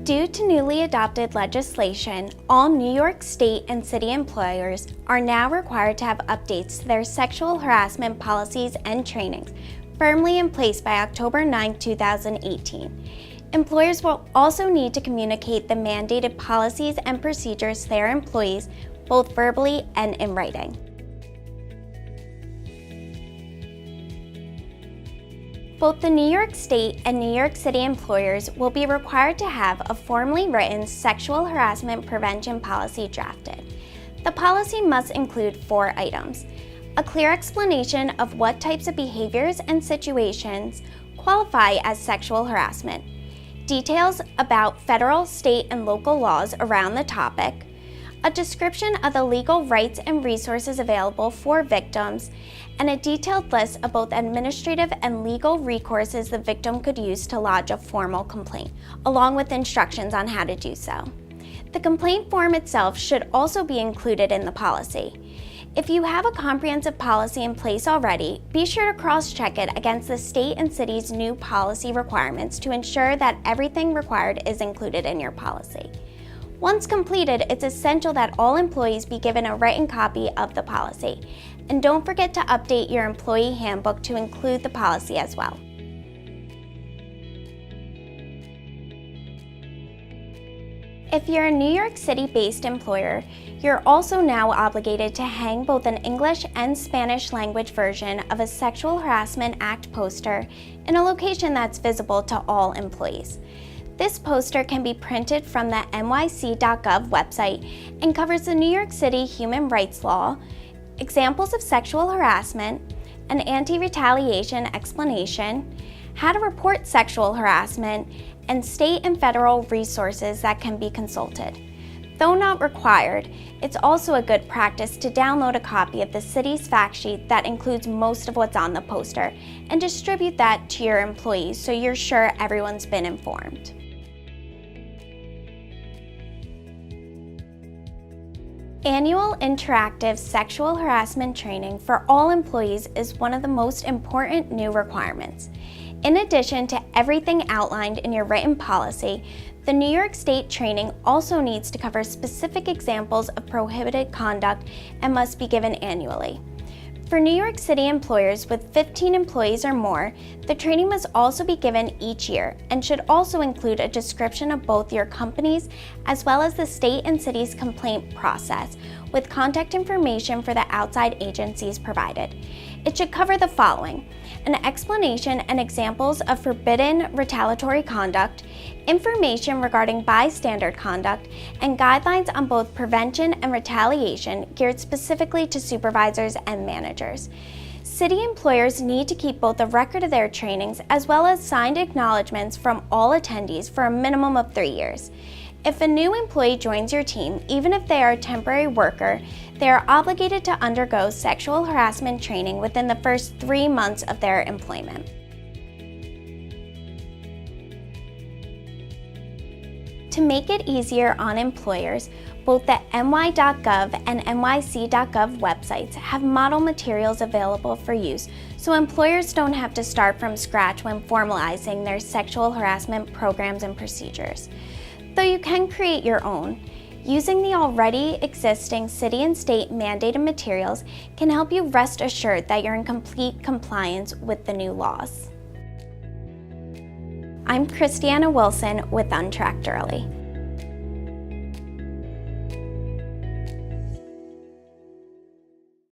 Due to newly adopted legislation, all New York State and city employers are now required to have updates to their sexual harassment policies and trainings firmly in place by October 9, 2018. Employers will also need to communicate the mandated policies and procedures to their employees, both verbally and in writing. Both the New York State and New York City employers will be required to have a formally written sexual harassment prevention policy drafted. The policy must include 4 items: a clear explanation of what types of behaviors and situations qualify as sexual harassment, details about federal, state, and local laws around the topic, a description of the legal rights and resources available for victims, and a detailed list of both administrative and legal recourses the victim could use to lodge a formal complaint, along with instructions on how to do so. The complaint form itself should also be included in the policy. If you have a comprehensive policy in place already, be sure to cross-check it against the state and city's new policy requirements to ensure that everything required is included in your policy. Once completed, it's essential that all employees be given a written copy of the policy. And don't forget to update your employee handbook to include the policy as well. If you're a New York City-based employer, you're also now obligated to hang both an English and Spanish language version of a Sexual Harassment Act poster in a location that's visible to all employees. This poster can be printed from the nyc.gov website and covers the New York City human rights law, examples of sexual harassment, an anti-retaliation explanation, how to report sexual harassment, and state and federal resources that can be consulted. Though not required, it's also a good practice to download a copy of the city's fact sheet that includes most of what's on the poster and distribute that to your employees so you're sure everyone's been informed. Annual interactive sexual harassment training for all employees is one of the most important new requirements. In addition to everything outlined in your written policy, the New York State training also needs to cover specific examples of prohibited conduct and must be given annually. For New York City employers with 15 employees or more, the training must also be given each year and should also include a description of both your company's as well as the state and city's complaint process, with contact information for the outside agencies provided. It should cover the following: an explanation and examples of forbidden retaliatory conduct, information regarding bystander conduct, and guidelines on both prevention and retaliation geared specifically to supervisors and managers. City employers need to keep both a record of their trainings as well as signed acknowledgments from all attendees for a minimum of 3 years. If a new employee joins your team, even if they are a temporary worker, they are obligated to undergo sexual harassment training within the first 3 months of their employment. To make it easier on employers, both the ny.gov and nyc.gov websites have model materials available for use, so employers don't have to start from scratch when formalizing their sexual harassment programs and procedures. Though you can create your own, using the already existing city and state mandated materials can help you rest assured that you're in complete compliance with the new laws. I'm Cristiana Wilson with Untracked Early.